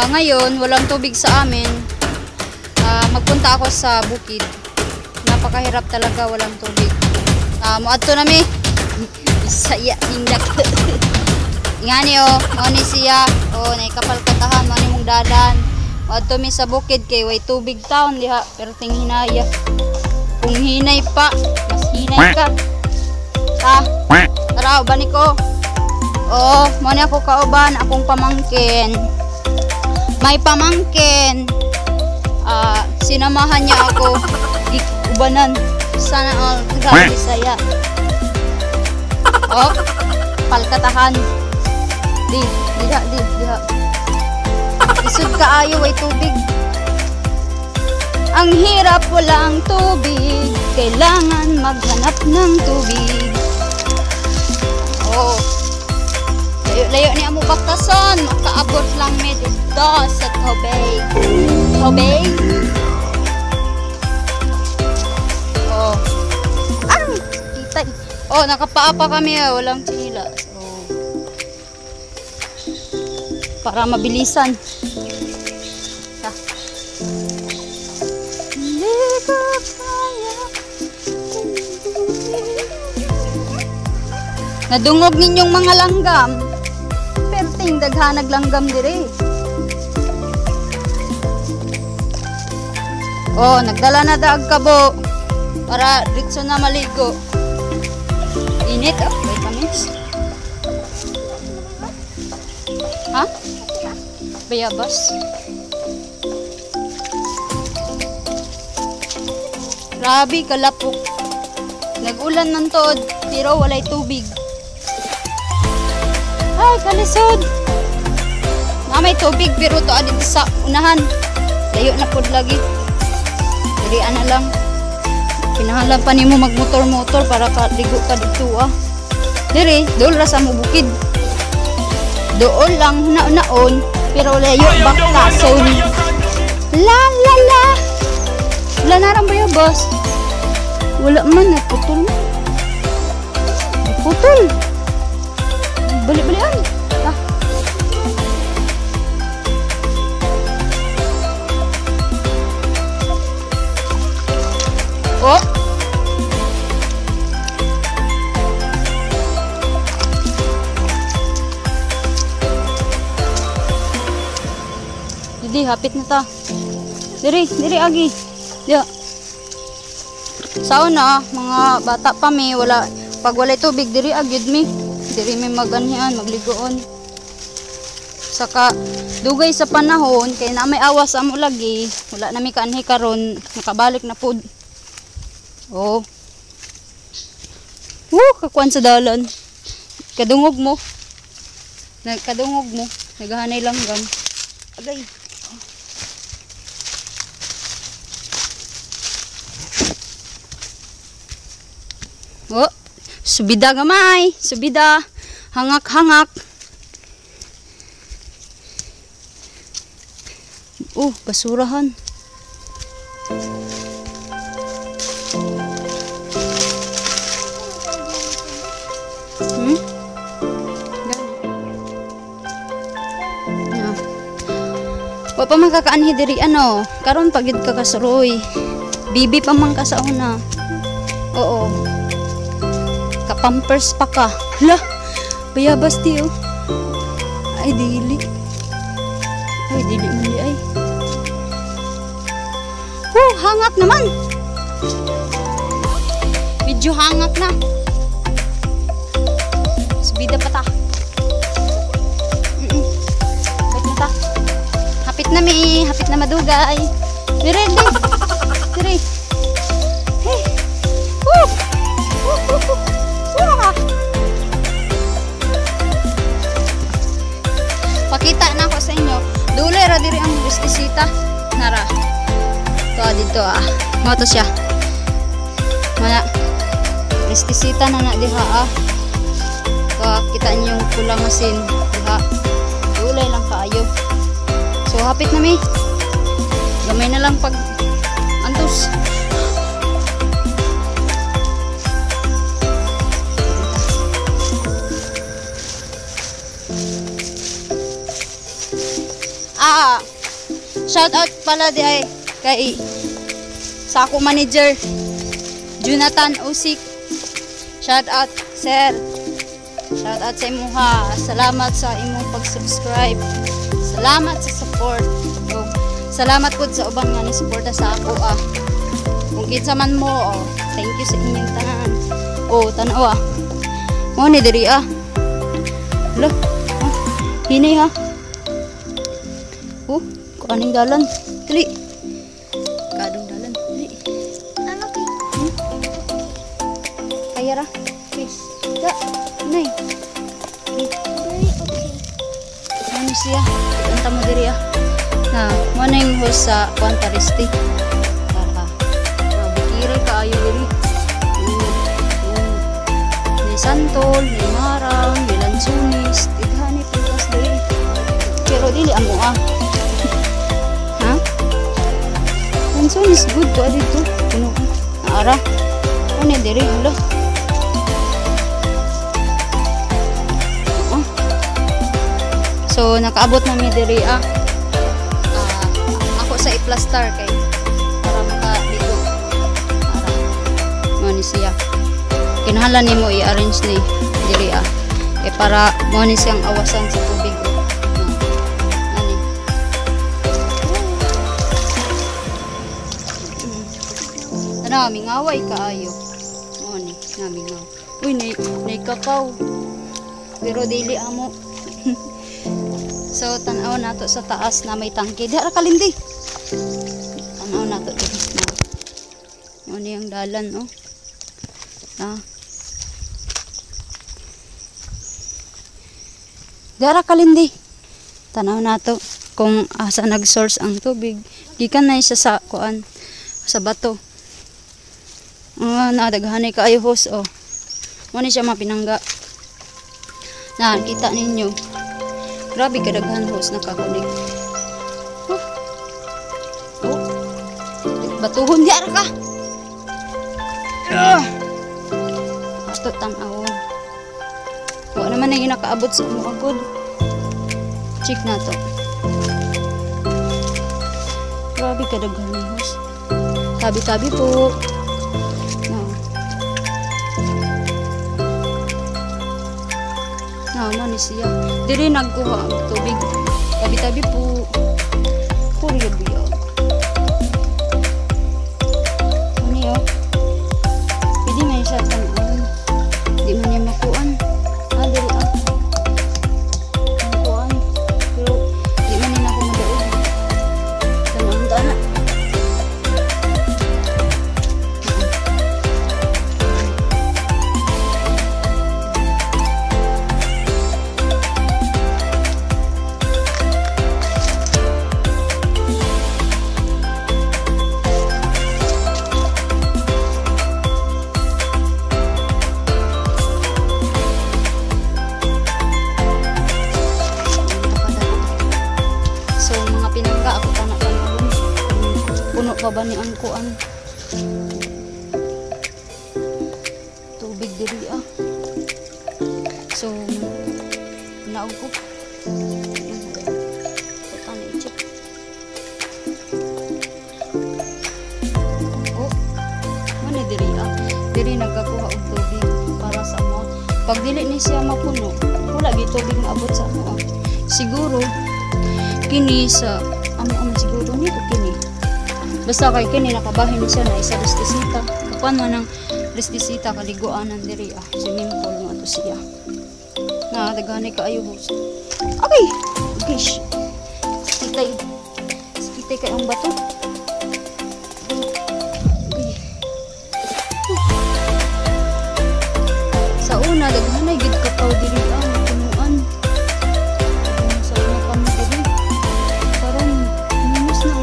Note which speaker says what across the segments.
Speaker 1: Ngayon, walang tubig sa amin. Magpunta ako sa bukid. Napakahirap talaga, walang tubig. Muadto nami. Isaya indak. Ingani ni siya. Naikapal katahan, mao ni mong dadan. Muadto mi sa bukid kay way tubig taon diha, pero ting hinaya. Kung hinay pa, mas hinay ka. Tara, uban ko. Mao ni ako kauban, akong pamangkin. May pamangkin. Sinamahan niya ako. Ubanan. Sana all taga Bisaya. Palkatahan. Diha. Isud kaayo ay tubig. Ang hirap walang tubig. Kailangan maghanap ng tubig. Layo ni amo baktason, makaabot lang med dito sa tubig. Tubig. Kita. Nakapaapa kami, walang tsinila. Para mabilisan. Nadungog ninyong mga langgam. Perting daghanag langgam dire. Nagdala na daag kabo para ditso na maligo. Init vitamins. Bayabas. Grabe kalapok. Nag-ulan ng tood pero walay tubig. Ay, kalisod. May tubig pero to adito sa unahan. Layo na pod lagi. Dirian na lang. Kinahanglan pa nimo magmotor-motor para ligo ka dito Diri, dool ra sa mo bukid. Dool lang naon pero layo baktason. La. Wala na rin ba yung boss? Wala man, naputol mo. Naputol. Balik-balikan. Didi, hapit na ta. Diri agi. Diya. Sauna, mga bata pa mi, pag walay tubig, diri agyud mi. Diri mi maganhian, magligoon. Saka, dugay sa panahon, kay na may awas amo lagi, wala na mi kaanhi karon, nakabalik na pud. Kakuan sa dalan. Kadungog mo. Naghahanay langgam. Agay. Subida gamay. Subida. Hangak-hangak. Basurahan. Wa pa man kakaanhi diri karon pagid ka kasuroy. Bibi pa man ka sa una. Kapampers pa ka. Hala, bayabas di Ay dili man di ay. Hangak naman. Medyo hangak na. Subida pa ta. Hapit na madugay. Dire. Hey. Pakita na ako sa inyo. Dulay ra diri ang pestisita. Nara. Dito Mo to siya. Mana. Pestisita na diha kita niyo yung pulang masin diha. Dulay lang kaayo. So hapit na mi. Gamay na lang pag antos. Shout out pala di ay kay sa ako manager Jonathan Usik. Shout out sir. Shout out sa imuha. Salamat sa imong pag-subscribe. Salamat sa support. So, salamat po sa ubang nga ni suporta sa ako Kung kinsa man mo, thank you sa inyong tanan. Tanawa. Mo ni diri Hala. Hinay ha. Kuaning dalan. Dili. Kadong dalan. Dili.
Speaker 2: Ano kayo?
Speaker 1: Kaya ra. Please. Da. Hinay.
Speaker 2: Okay.
Speaker 1: Ano siya? Punta mo diri mo na yung host sa Quantaristi. Bikira kaayo diri. Ni Santol, ni Marang, ni Lansunis, tighani pagkas diri. Pero dili amo ha? Lansunis good to dito. Kuno ko. Naara. Ano diri ulo? So nakaabot na mi diri ako sa i-plaster kay para makaligo. Mo ni siya. Kinahanglan nimo i-arrange ni diri para mo ni siyang awasan sa tubig. Ano, mingaway kaayo. Mo ni, mingaw. Uy, nay kakao. Pero dili amo. So, tanaw nato sa taas na may tangke. Dara kalindi. Tanaw nato dito. Ano yung dalan, Dara kalindi. Tanaw nato kung asa nag-source ang tubig. Gikan na isa sa kuan sa bato. Nadaghanay kaayo host, Mo ni siya mapinangga. Kita ninyo. Grabe kadaghan host nakakunik. Batuhon di ara ka. Ato tan-awon. Wa naman na nakaabot sa mo agod. Check na to. Grabe kadaghan host. Tabi-tabi po. Mo ni siya. Diri nagkuha ang tubig. Tabi-tabi po. Puri biyo. Ano pwede may siya tanaan. Di man niya makuan. Diri makuan. Pero di man niya ako madaog. Tanaan. Puno pa ba ni ang kuan? Tubig diri So, naog ko. Ano i-check? Ano diri Diri nagkakuha og tubig para sa mo. Pag dili ni siya mapuno, wala gyud tubig na abot sa mo. Siguro kini sa amo siguro ni kini. Basta kay kini nakabahin siya na isa restisita. Kuan man ang restisita kaliguanan diri swimming pool nga to siya. Na daghanay kaayo host. Okay. Gosh. Sikitay kay ang bato. Okay. Sa una daghanay gid kakao diri punuan. Sa una kami diri. Karon minus na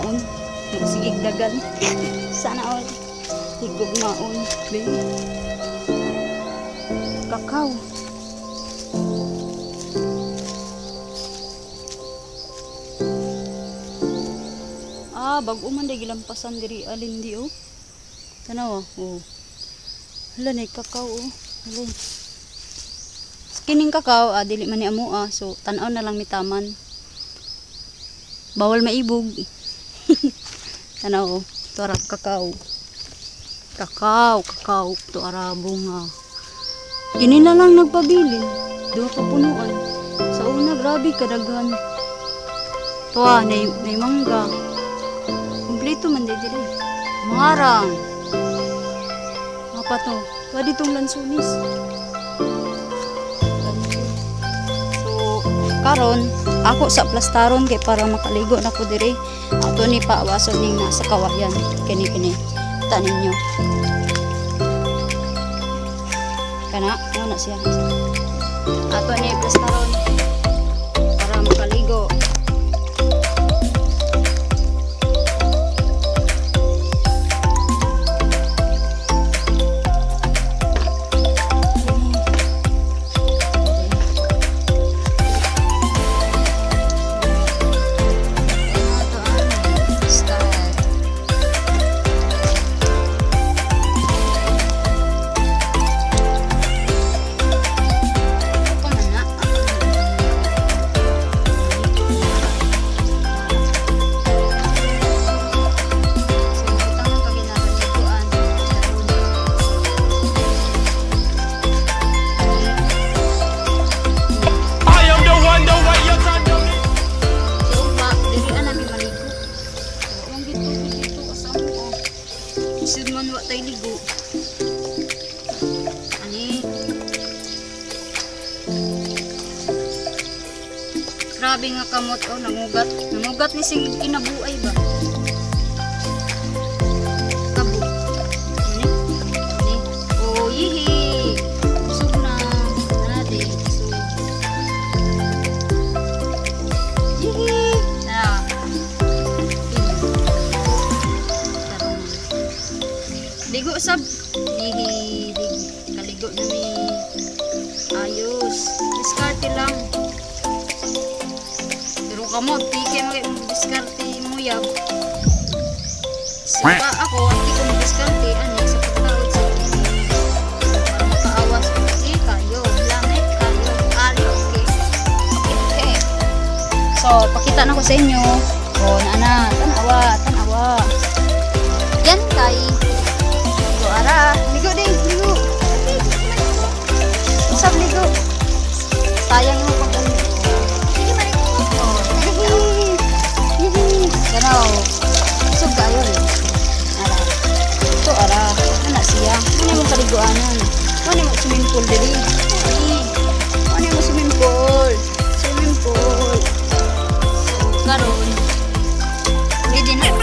Speaker 1: maon. Magsigig dagan. Sana all. Higog maon. Kakao. Bago man day gilampasan diri alin di oh. Tanaw oh. Hala nay kakao oh. Hala. Kining kakao dili man ni amo so tan-aw na lang mitaman. Bawal maibog. Tanaw oh. Tuarap kakao. Kakao to arabo nga. Kini na lang nagpabilin. Duha ka punuan. Sa una grabe kadaghan. Tuwa nay mangga. Kompleto man day diri. Marang. Apa to? Tuwa ditong lansunis. So, karon ako sa plastaron kay para makaligo na ko diri. Ato ni paawason ning nasa kawayan. Kini tanin nyo. Kana, na siya. Ato ni plastaron para makaligo. Sidman wa tay ligo. Ani. Grabe nga kamot oh nangugat. Nangugat ni sing kinabuay ba. Kabo. Ani. Ani. Oh yihi. Busog na. Nade. So. Yihi. Na. Ligo sab. Hihi. Kaligo na mi. Ayos. Diskarte lang. Pero kamot, pike mag-diskarte mo yab. Saka ako, hindi ko mag-diskarte. Ano, sa pagkaot sa para makaawas. Okay, kayo. Lamit, kayo. Ali, okay. Okay. So, pakita na ko sa inyo. O, nana. Tanawa. Yan, kay. Ara, ligo deh, ligo. Usap ligo. Sayang mo pag sige marigo. Oh, hihi. Ganaw. Usap kayo. Ara. Ito ara, ana siya. Ano mo kaliguanan? Ano mo swimming pool diri? Ano mo swimming pool? Swimming pool. Karon. Ready na.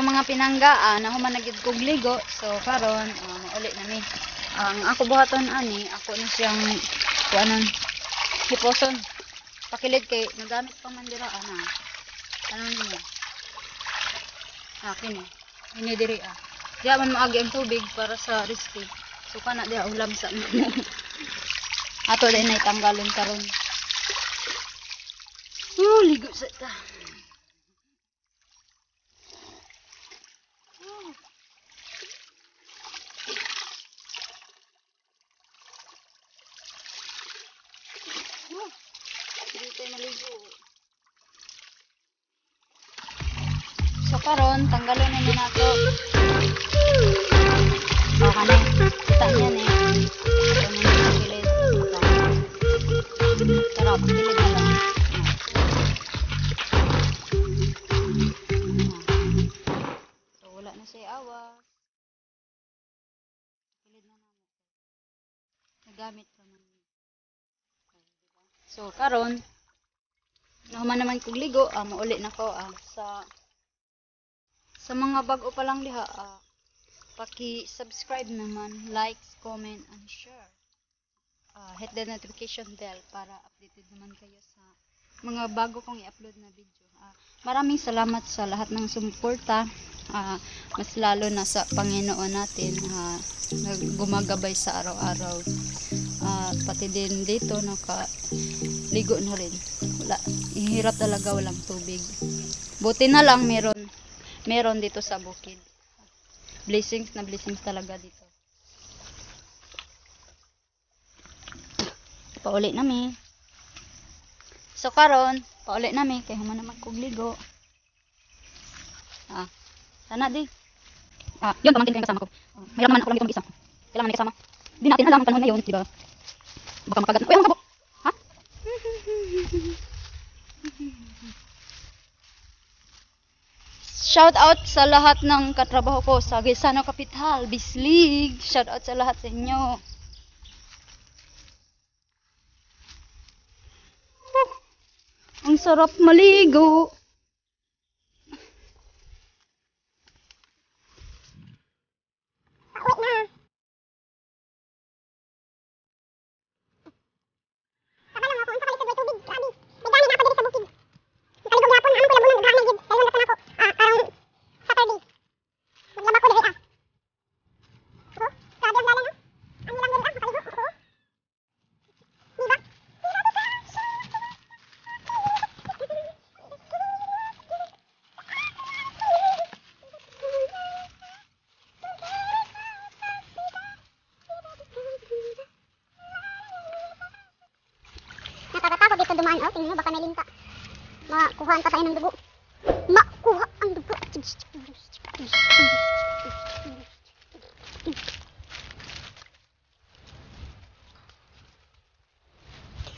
Speaker 1: ato mga pinanggaan nahuman na gid kog ligo. So karon mauli na mi. Ang ako buhaton ani, ako na siyang kuanon hiposon. Pakilid kay nagamit pa man dira ana. Ano niyo? Akin eh. Ini diri ah. Diya man maagi ang tubig para sa risky. So kana diya ulam sa mo. Ato din ay tanggalon karon. Ligo sa ta. Dito maligo. So karon tanggalon na nato. Oh kanay. Kita niya ni. Tara, pagkilid na lang. So wala na siya awas. Pagkilid na naman. Nagamit pa man. So karon nahuman naman kog ligo, mauli na ko sa mga bago pa lang diha, paki-subscribe naman, likes, comment and share. Hit the notification bell para updated naman kayo sa mga bago kong i-upload na video. Maraming salamat sa lahat ng sumuporta, mas lalo na sa Panginoon natin gumagabay sa araw-araw. Pati din dito nakaligo na rin. Wala, ihirap talaga walang tubig. Buti na lang meron dito sa bukid. Blessings na blessings talaga dito. Pauli nami. So karon, pauli nami kay human naman kog ligo. Sana di. Yun pamangkin ko yung kasama ko. Mayroon naman ako lang dito mag-isa. Kailangan may kasama. Di natin alam ang panahon ngayon, di ba? Baka makagat na. Uy, ang sabo! Ha? Shout out sa lahat ng katrabaho ko sa Gisano Capital, Bislig. Shout out sa lahat sa inyo. Ang sarap maligo. Nakakatakot dito dumaan. Tingnan mo, baka may linta. Makuhaan pa tayo ng dugo. Makuha ang dugo.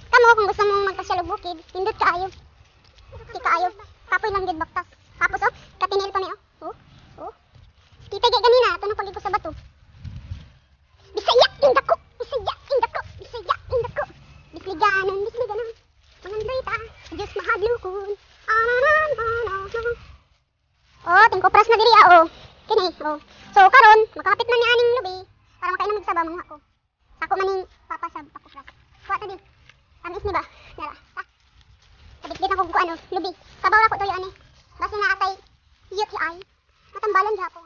Speaker 1: Kamo, kung gusto mong magkasyalog bukid, hindot kaayo. Di kaayo. Kapoy lang gid baktas. Tapos katinil pa niyo. Kita gay ganina, tunong pagig ko sa bato. Bisaya indako. Bisaya indako. Bisaya indako. Bisliganon. Manandrita. Diyos mahadlukon. Tingkopras na diri Kini, So karon, makapit na ni aning lubi para makainom og saba mga ako. Ako maning papasab pakopras. Kuha ta din. Tamis ni ba? Dara. Sabit ako ko lubi. Sabaw ako toy ani. Basi na atay UTI. Matambalan gyud ako.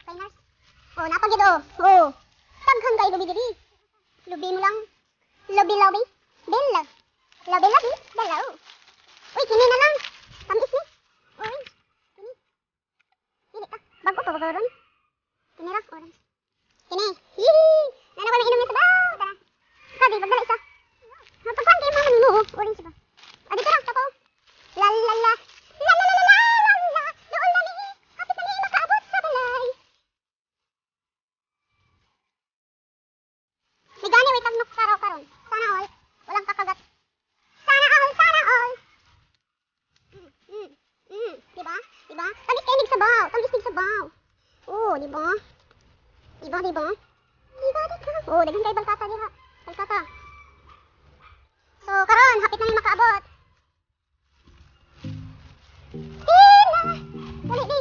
Speaker 1: Kay nurse. Napagid Taghan kay lubi diri. Lubi mo lang. Lubi. Bella. Lubi. Bella. Uy, kini na lang. Tamis ni. Uy. Kini. Dili ta. Bago pa ron. Kini ra orange. Kini. Nana ko mainom ni sabaw. Tara. Sabi pagdala isa. Napagkuan kay mo nimo. Orange ba? Adi ka lang tako. La la la. La la la la la la. Doon na ni. Kapit na ni makaabot sa balay. Migani way tagnok karaw karon. Sana all. Walang kakagat. Sana all. Diba? Tamis kayo nig sabaw. Diba? Daghan kay balkata diha. Balkata. So karon hapit na ni makaabot. Dali di.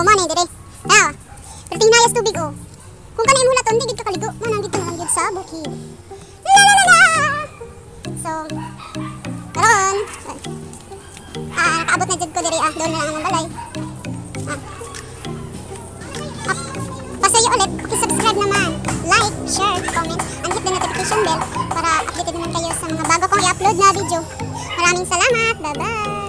Speaker 2: Oh, mana dire. Ah. Perting nayas tubig oh. Kung kanay mo laton, di gid ka kaligo. Manang gid ka lang gid sa bukid. La la la la. So, karon. Kaabot na jud ko diri doon na lang ang balay. Pasayo ulit, subscribe naman. Like, share, comment, and hit the notification bell para updated naman kayo sa mga bago kong i-upload na video. Maraming salamat. Bye-bye.